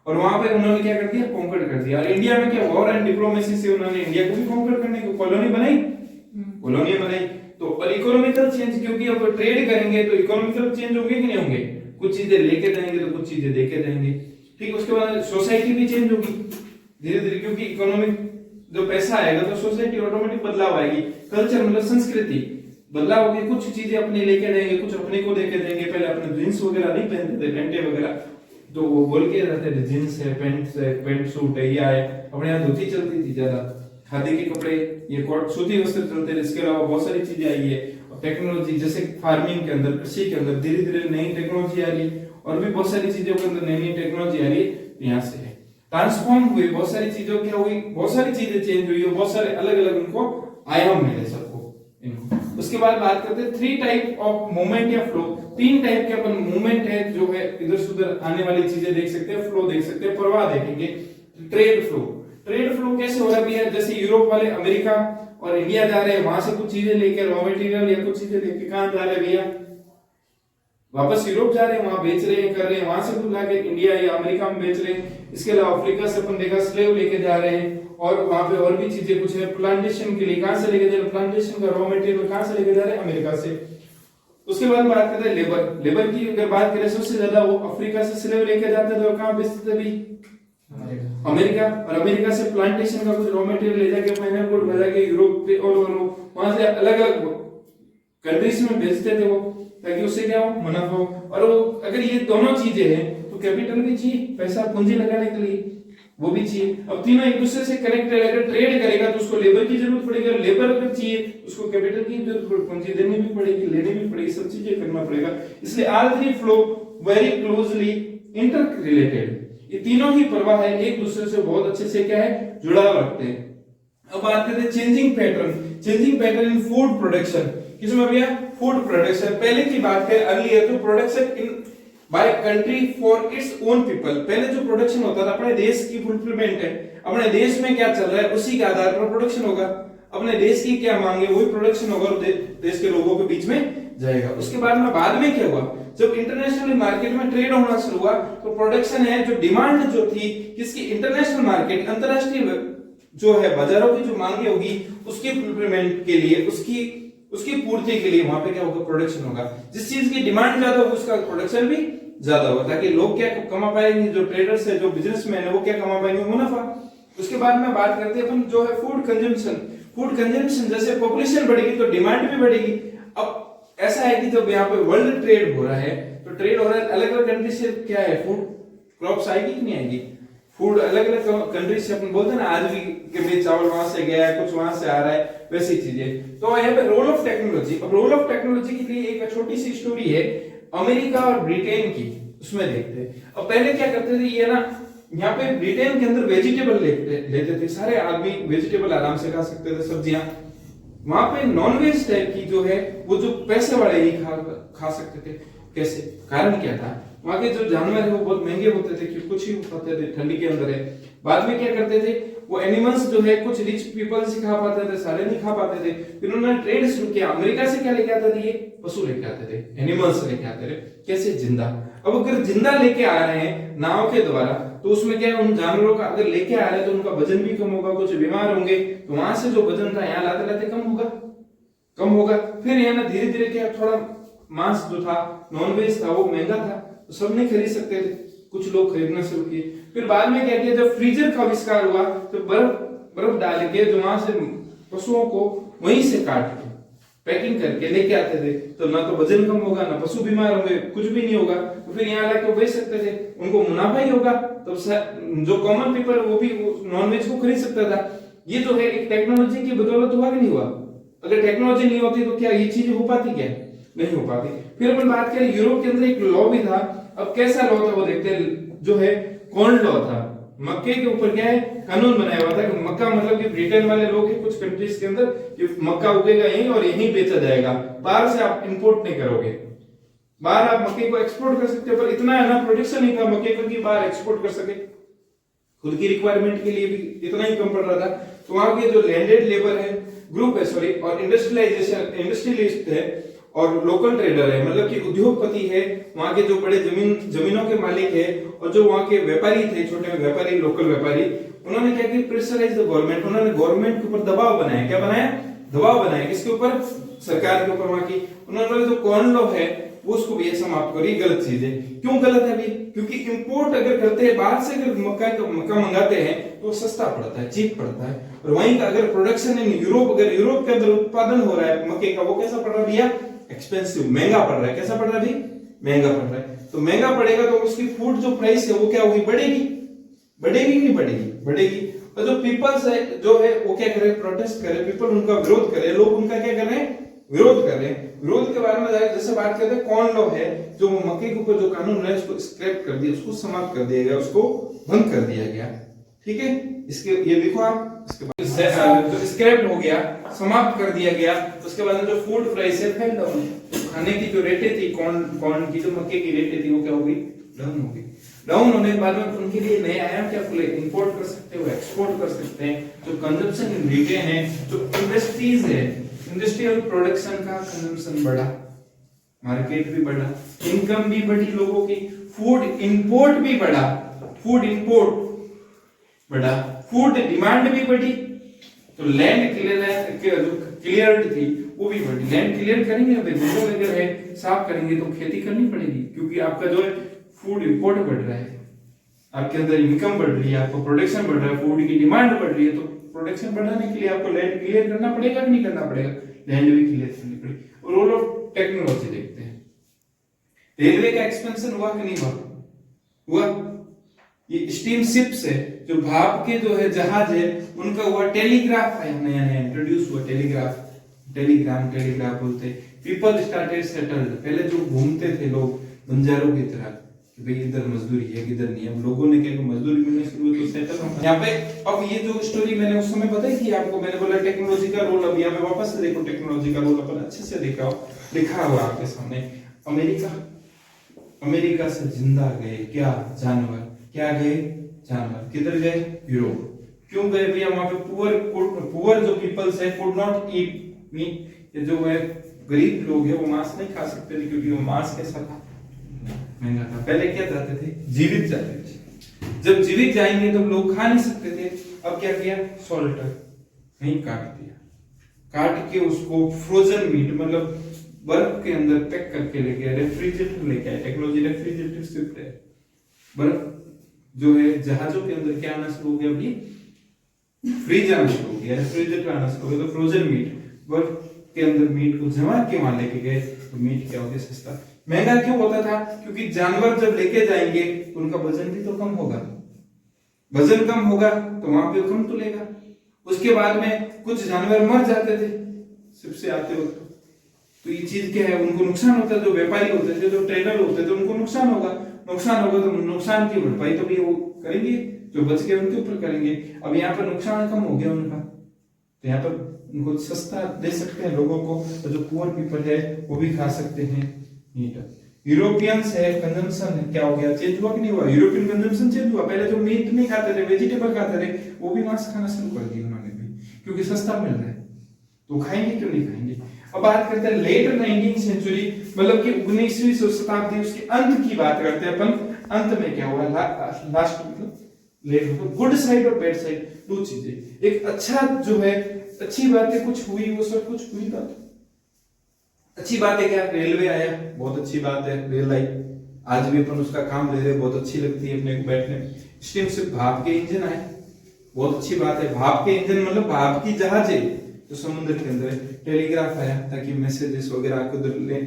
और वहां पे उन्होंने क्या कर दिया, कॉन्कर कर दिया। और इंडिया में क्या, वॉर एंड डिप्लोमेसी से उन्होंने इंडिया को भी कॉन्कर करने की कॉलोनी बनाई, कॉलोनी बनाई। तो और इकोनॉमिकल चेंज, क्योंकि अब ट्रेड करेंगे तो इकोनॉमिकल चेंज होंगे कि नहीं होंगे, कुछ चीजें लेके जाएंगे तो कुछ चीजें देके जाएंगे, ठीक। उसके बाद सोसाइटी भी चेंज होगी धीरे धीरे, क्योंकि इकोनॉमिक जो पैसा आएगा तो सोसाइटी ऑटोमेटिक बदलाव आएगी, कल्चर मतलब संस्कृति बदलाव होगी, कुछ चीजें अपने लेके जाएंगे, कुछ अपने को देके जाएंगे। पहले अपने जींस वगैरह नहीं पहनते थे, पैंटे वगैरह, तो वो बोल के रहते थे जींस है, पैंट सूट है, या है। अपने यहाँ धोती चलती थी ज्यादा, खादी के कपड़े, ये कोट, सूती वस्त्र चलते थे। इसके अलावा बहुत सारी चीजें आई है, टेक्नोलॉजी जैसे फार्मिंग के अंदर, कृषि के अंदर धीरे धीरे नई टेक्नोलॉजी आ रही है, और भी बहुत सारी चीजों के अंदर नई नई टेक्नोलॉजी आ रही है, यहाँ से है ट्रांसफॉर्म हुई, बहुत सारी चीजों क्या हुई, बहुत सारी चीजें चेंज हुई, बहुत सारे अलग अलग उनको आयाम मिले सबको इनको। उसके बाद बात करते हैं 3 टाइप ऑफ मूवमेंट या फ्लो। 3 टाइप के अपन मूवमेंट है जो है, इधर से उधर आने वाली चीजें देख सकते हैं, फ्लो देख सकते हैं, प्रवाह देखेंगे। ट्रेड फ्लो, ट्रेड फ्लो कैसे हो रहा है, जैसे यूरोप वाले अमेरिका और इंडिया जा रहे हैं, वहां से कुछ चीजें लेके, रॉ मटेरियल या कुछ चीजें लेके कहां जा रहे हैं भैया, वापस यूरोप जा रहे हैं, वहां बेच रहे हैं, कर रहे हैं, वहां से कुछ लाके इंडिया या अमेरिका में बेच रहे हैं। इसके अलावा अफ्रीका से अपन देखा स्लेव लेके जा रहे हैं, और वहां पे और भी चीजें कुछ है, प्लांटेशन के लिए कहां से लेके जा रहे हैं, प्लांटेशन का रॉ मटेरियल कहां से लेके जा रहे हैं, अमेरिका से। उसके बाद बात करते हैं लेबर, लेबर की अगर बात करें सबसे ज्यादा वो अफ्रीका से स्लेव लेके जाते थे और कहां बेचते थे भी, अमेरिका। और अमेरिका से प्लांटेशन का कुछ रॉ मटेरियल ले जाके फाइनल गुड भेजा के यूरोप पे, और वहां से अलग अलग कंट्रीज में भेजते थे वो, ताकि उससे क्या हो, मुनाफा हो। और वो अगर ये दोनों चीजें हैं तो कैपिटल भी चाहिए, पैसा पूंजी लगाने के लिए वो भी चाहिए। अब तीनों एक दूसरे से कनेक्टेड है, अगर ट्रेड करेगा तो उसको लेबर की जरूरत पड़ेगी, और लेबर अगर चाहिए उसको कैपिटल की जरूरत पड़ेगी, पूंजी देनी भी पड़ेगी, लेनी भी पड़ेगी, सब चीजें करना पड़ेगा। इसलिए all 3 flow very closely inter related, ये तीनों ही प्रवाह है एक दूसरे से बहुत अच्छे से क्या है, जुड़ाव रखते हैं। अब बात करते हैं changing pattern, changing pattern in food production, किसमें भैया, फूड प्रोडक्शन। पहले की बात करें अर्लियर तो production in by country for its own people, पहले जो प्रोडक्शन होता था अपने देश की फुलफिलमेंट है, अपने देश में क्या चल रहा है उसी के आधार पर प्रोडक्शन होगा, अपने देश की क्या मांग है वही प्रोडक्शन होगा और देश के लोगों के बीच में जाएगा। उसके बाद में क्या हुआ, जब इंटरनेशनल मार्केट में ट्रेड होना शुरू हुआ तो प्रोडक्शन है जो डिमांड जो थी किसकी, इंटरनेशनल मार्केट, अंतरराष्ट्रीय जो है बाजारों की जो मांगे होगी उसके फुलफिलमेंट के लिए, उसकी पूर्ति के लिए वहां पे क्या होगा, प्रोडक्शन होगा। जिस चीज की डिमांड ज्यादा होगी उसका प्रोडक्शन भी ज्यादा होगा, ताकि लोग क्या कमा पाएंगे, जो ट्रेडर्स है, जो बिजनेसमैन है वो क्या कमा पाएंगे, मुनाफा। उसके बाद में बात करते हैं अपन जो है फूड कंजम्पशन, फूड कंजम्पशन जैसे पॉपुलेशन बढ़ेगी तो डिमांड भी बढ़ेगी। अब ऐसा है कि जब यहाँ पे वर्ल्ड ट्रेड हो रहा है तो ट्रेड हो रहा है अलग अलग कंट्री से, क्या है, फूड क्रॉप्स आएगी कि नहीं आएगी, फूड अलग अलग कंट्री से, अपन बोलते हैं ना आज भी कि भाई चावल वहां से गया है, कुछ वहां से आ रहा है, वैसी चीजें। तो यहाँ पे रोल ऑफ टेक्नोलॉजी, अब रोल ऑफ टेक्नोलॉजी के लिए एक छोटी सी स्टोरी है अमेरिका और ब्रिटेन की, उसमें देखते हैं। अब पहले क्या करते थे ये ना, यहाँ पे ब्रिटेन के अंदर वेजिटेबल लेते थे, सारे आदमी वेजिटेबल आराम से खा सकते थे, सब्जियां। वहां पे नॉन वेज टाइप की जो है वो जो पैसे वाले ही खा सकते थे। कैसे, कारण क्या था, वहां के जो जानवर है वो बहुत महंगे होते थे, क्योंकि कुछ ही खाते थे, ठंडी के अंदर है। बाद में क्या करते थे, वो एनिमल्स जो है कुछ रिच पीपल्स ही खा पाते थे, सारे नहीं खा पाते थे। फिर उन्होंने ट्रेड शुरू किया, अमेरिका से क्या लेके आते थे, ये पशु लेके आते थे, एनिमल्स लेके आते थे। कैसे, जिंदा। अब अगर जिंदा लेके आ रहे हैं नाव के द्वारा तो उसमें क्या है, उन जानवरों का अगर लेके आ रहे हैं तो उनका वजन भी कम होगा, कुछ बीमार होंगे, तो वहां से जो वजन था यहाँ लाते लाते कम होगा। फिर यहाँ ना धीरे धीरे क्या, थोड़ा मांस जो था, नॉनवेज था, वो महंगा था, तो सब नहीं खरीद सकते थे, कुछ लोग खरीदना शुरू किए। फिर बाद में क्या किया, जब फ्रीजर का आविष्कार हुआ तो बर्फ डाल के जो वहां से पशुओं को वहीं से काट के पैकिंग करके लेके आते थे, तो ना तो वजन कम होगा, ना पशु बीमार होंगे, कुछ भी नहीं होगा। तो फिर यहाँ लाके बेच सकते थे, उनको मुनाफा ही होगा, तो जो कॉमन पीपल वो भी नॉनवेज को खरीद सकता था। ये जो है एक टेक्नोलॉजी की बदौलत हुआ कि नहीं हुआ। अगर टेक्नोलॉजी नहीं होती तो क्या ये चीज हो पाती, क्या नहीं हो पाती। फिर अपन बात करें यूरोप के अंदर एक लॉ भी था। अब कैसा लॉ था वो देखते हैं, जो है कॉर्न लॉ था। मक्के के ऊपर क्या है, कानून बनाया हुआ था कि मक्का, मतलब कि ब्रिटेन वाले लोग हैं कुछ कंट्रीज के अंदर कि मक्का उगेगा यहीं और यहीं बेचा जाएगा, बाहर से आप इंपोर्ट नहीं करोगे। बाहर आप मक्के को एक्सपोर्ट कर सकते हो, पर इतना है ना प्रोडक्शन नहीं था मक्के का कि बाहर एक्सपोर्ट कर सके, खुद की रिक्वायरमेंट के लिए भी इतना ही कम पड़ रहा था। तो वहां के जो लैंडेड लेबर है ग्रुप है, सॉरी, और इंडस्ट्रियलिस्ट है, और लोकल ट्रेडर है, मतलब कि उद्योगपति है, वहां के जो बड़े जमीनों के मालिक है, और जो वहां के व्यापारी थे, छोटे व्यापारी, लोकल व्यापारी, उन्होंने क्या किया, प्रेशराइज द गवर्नमेंट, उन्होंने गवर्नमेंट के ऊपर दबाव बनाया। क्या बनाया? दबाव बनाया। किसके ऊपर? सरकार के ऊपर। वहां की उन्होंने जो कॉर्न लॉ है वो उसको भी समाप्त करी। गलत चीज है। क्यों गलत है भाई? क्योंकि इंपोर्ट अगर करते हैं, बाहर से अगर मक्का मंगाते हैं तो सस्ता पड़ता है, चीप पड़ता है, और वहीं का अगर प्रोडक्शन इन यूरोप, अगर यूरोप के अंदर उत्पादन हो रहा है मक्के का, वो कैसा पड़ रहा है भैया? एक्सपेंसिव, महंगा पड़ रहा है। कैसा पड़ रहा है भाई? महंगा पड़ रहा है। तो महंगा पड़ेगा तो उसकी फूड जो प्राइस है वो क्या होगी? बढ़ेगी। बढ़ेगी नहीं बढ़ेगी? बढ़ेगी। और जो पीपल्स है जो है वो क्या करे? प्रोटेस्ट करे, पीपल उनका विरोध करे, लोग उनका क्या कर रहे हैं? विरोध कर रहे हैं। विरोध के बारे में जैसे बात करते हैं, कॉर्न लॉ है, जो मक्के के ऊपर जो कानून है उसको स्क्रैप कर दिया, उसको समाप्त कर दिया गया, उसको भंग कर दिया गया। ठीक है, इसके ये लिखो आप। इसके बाद तो स्क्रैप हो गया, समाप्त कर दिया गया। उसके बाद जो फूड प्राइस है फेल डाउन, खाने की जो रेटें थी, कॉर्न की जो मक्के की रेटें थी वो क्या हो गई? डाउन हो गई। डाउन होने के बाद में उनके लिए नए आयाम क्या खुले? इंपोर्ट कर सकते हो, एक्सपोर्ट कर सकते हैं। जो कंजप्शन इन रिटेन है, जो इंडस्ट्रीज है, इंडस्ट्रियल प्रोडक्शन का कंजम्पशन बढ़ा, मार्केट भी बढ़ा, इनकम भी बढ़ी लोगों की, फूड इंपोर्ट भी बढ़ा, फूड इंपोर्ट बढ़ा, फूड डिमांड भी बढ़ी, तो लैंड क्लियर थी वो भी बढ़ी। लैंड क्लियर करेंगे, जंगल अगर है साफ करेंगे तो खेती करनी पड़ेगी, क्योंकि आपका जो है फूड इंपोर्ट बढ़ रहा है, आपके अंदर इनकम बढ़ रही है, आपको प्रोडक्शन बढ़ रहा है, फूड की डिमांड बढ़ रही है, तो प्रोडक्शन बढ़ाने के लिए आपको लैंड क्लियर करना पड़ेगा कि नहीं करना पड़ेगा? लैंड भी क्लियर करनी पड़ेगी। रोल ऑफ टेक्नोलॉजी देखते हैं। रेलवे का एक्सपेंशन हुआ कि नहीं हुआ? हुआ। ये स्टीम शिप्स है, जो भाप के जो है जहाज है, उनका हुआ। टेलीग्राफ है, नया नया इंट्रोड्यूस हुआ टेलीग्राफ, टेलीग्राफ बोलते हैं। पीपल स्टार्टेड सेटल्ड, पहले जो घूमते थे लोग बंजारों की तरह कि भाई इधर मजदूरी है किधर नहीं है, लोगों ने क्या मजदूरी मिलने शुरू हुई तो सेटल हो यहाँ पे। अब ये जो स्टोरी मैंने उस समय बताई थी आपको, मैंने बोला टेक्नोलॉजी का रोल। अब यहाँ पे वापस से देखो, टेक्नोलॉजी का रोल अपन अच्छे से देखा हो, लिखा हुआ आपके सामने। अमेरिका से जिंदा गए क्या? जानवर। क्या गए? जानवर। किधर गए? यूरोप। क्यों गए भैया? वहां पे पुअर जो पीपल्स है कुड नॉट ईट मीट, ये जो है गरीब लोग है वो मांस नहीं खा सकते थे, क्योंकि वो मांस कैसा था? महंगा था। पहले क्या जाते थे? जीवित जाते थे। जब जीवित जाएंगे तो लोग खा नहीं सकते थे। अब क्या किया? सॉल्टर कहीं काट दिया, काट के उसको फ्रोजन मीट, मतलब बर्फ के अंदर पैक करके ले गया, रेफ्रिजरेटर लेके आए। टेक्नोलॉजी रेफ्रिजरेटर शिफ्ट है। बर्फ जो है जहाजों के अंदर क्या आना शुरू हो गया अभी? फ्रीज आना शुरू हो गया, रेफ्रिजरेटर आना शुरू हो गया। तो फ्रोजन मीट, बर्फ के अंदर मीट को जमा के वहां लेके गए, तो मीट क्या हो गया? सस्ता। महंगा क्यों होता था? क्योंकि जानवर जब लेके जाएंगे तो उनका वजन भी तो कम होगा, वजन कम होगा तो वहां पे कम तो लेगा। उसके बाद में कुछ जानवर मर जाते थे शिप से आते वक्त, तो ये चीज क्या है? उनको नुकसान होता है। जो व्यापारी होते थे, जो ट्रेडर होते थे, उनको नुकसान होगा। नुकसान होगा तो नुकसान की भरपाई तो भी वो करेंगे, जो बच गए उनके ऊपर करेंगे। अब यहाँ पर नुकसान कम हो गया उनका, तो यहाँ पर उनको सस्ता दे सकते हैं लोगों को, तो जो पुअर पीपल है वो भी खा सकते हैं मीट। यूरोपियंस है, कंजम्पशन है, क्या हो गया? चेंज हुआ कि नहीं हुआ? यूरोपियन कंजम्पशन चेंज हुआ। पहले जो मीट नहीं खाते थे, वेजिटेबल खाते थे, वो भी मांस खाना शुरू कर दिया उन्होंने भी, क्योंकि सस्ता मिल रहा है, तो खाएंगे क्यों नहीं खाएंगे। अब बात करते हैं लेट 19th सेंचुरी, मतलब कि 19वीं शताब्दी, उसके अंत की बात करते हैं अपन। अंत में क्या हुआ? लास्ट मतलब लेट, मतलब गुड साइड और बैड साइड, दो चीजें। एक अच्छा जो है, अच्छी बातें कुछ हुई, वो सब कुछ हुई बात। अच्छी बात है क्या? रेलवे आया, बहुत अच्छी बात है, रेल आई, आज भी अपन उसका काम ले रहे, बहुत अच्छी लगती है अपने को बैठने में। स्टीम शिप, भाप के इंजन आए, बहुत अच्छी बात है। भाप के इंजन मतलब भाप की जहाज है जो समुद्र के अंदर है। टेलीग्राफ आया ताकि मैसेजेस वगैरह को ले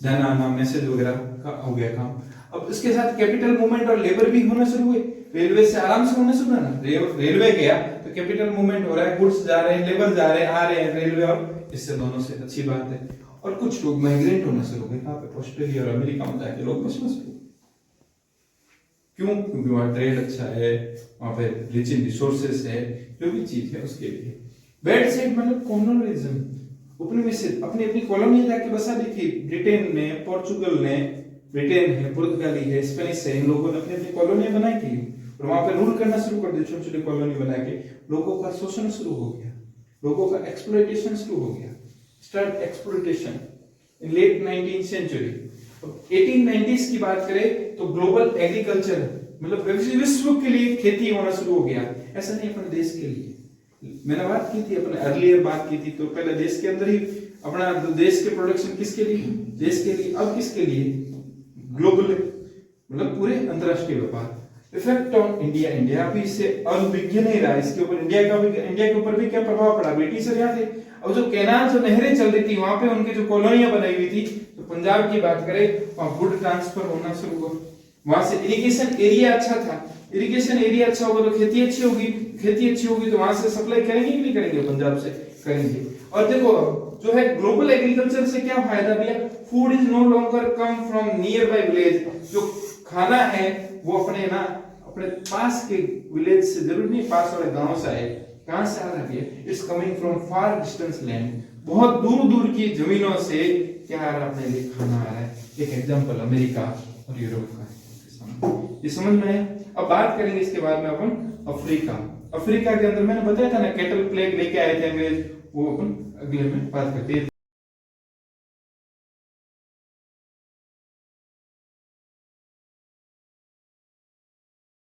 जाना आना, मैसेज वगैरह का हो गया काम। अब इसके साथ कैपिटल मूवमेंट और लेबर भी होना शुरू हुए। रेलवे से आराम से होना शुरू है ना, रेलवे गया तो कैपिटल मूवमेंट हो रहा है, गुड्स जा रहे हैं, लेबर जा रहे हैं, आ रहे हैं रेलवे, और इससे दोनों से अच्छी बात है। और कुछ लोग माइग्रेट होना शुरू हो गए, कहां पे? ऑस्ट्रेलिया और अमेरिका में जाके लोग बसना शुरू। क्यों? क्योंकि वहां ट्रेड अच्छा है, वहां पे रिच इन रिसोर्सेस है, जो भी चीज है उसके लिए। बैड साइड मतलब कॉलोनियलिज्म, अपनी अपनी कॉलोनी जाके बसा दी थी। ब्रिटेन ने, पोर्चुगल ने, ब्रिटेन है, पुर्तगाली है, स्पेनिश है, इन लोगों ने अपनी अपनी कॉलोनी बनाई थी और वहां पे रूल करना शुरू कर दिया। छोटी छोटी कॉलोनी बना के लोगों का शोषण शुरू हो गया, लोगों का एक्सप्लॉयटेशन शुरू हो गया। स्टार्ट एक्सप्लॉयटेशन, इन लेट 19th सेंचुरी। 1890s की बात करें तो ग्लोबल एग्रीकल्चर मतलब विश्व के लिए खेती होना शुरू हो गया। ऐसा नहीं अपने देश के लिए, मैंने बात की थी अपने अर्लियर बात की थी, तो पहले देश के अंदर ही अपना देश के प्रोडक्शन किसके लिए, देश के लिए, अब किसके लिए, ग्लोबल मतलब पूरे अंतरराष्ट्रीय व्यापार। इफेक्ट ऑन इंडिया, इंडिया भी इससे अनभिज्ञ नहीं रहा, इसके ऊपर इंडिया के ऊपर भी क्या प्रभाव पड़ा, ब्रिटिशर यहाँ थे। और जो कैनाल जो नहरें चल रही थी वहां पे उनके जो कॉलोनियां बनाई हुई थी, तो पंजाब की बात करें वहां वुड ट्रांसफर होना शुरू हुआ, वहां से इरिगेशन एरिया अच्छा था, इरिगेशन एरिया अच्छा होगा तो खेती अच्छी होगी, खेती अच्छी होगी तो वहां से सप्लाई करेंगे कि नहीं करेंगे, पंजाब से करेंगे। और देखो जो है ग्लोबल एग्रीकल्चर से क्या फायदा भैया, food is no longer come from nearby village, जो खाना है वो अपने ना अपने पास के विलेज से, जरूर नहीं पास वाले गांव से आए, कहां से आ रहा है, it's coming from far distance land, बहुत दूर दूर की जमीनों से क्या आ रहा है, अपने लिए खाना आ रहा है। एक एग्जांपल अमेरिका और यूरोप का है, ये समझ में है। अब बात करेंगे इसके बाद में अपन अफ्रीका। अफ्रीका के अंदर मैंने बताया था ना कैटल प्लेग लेके आए थे अंग्रेज, वो अपन अगले में बात करते हैं।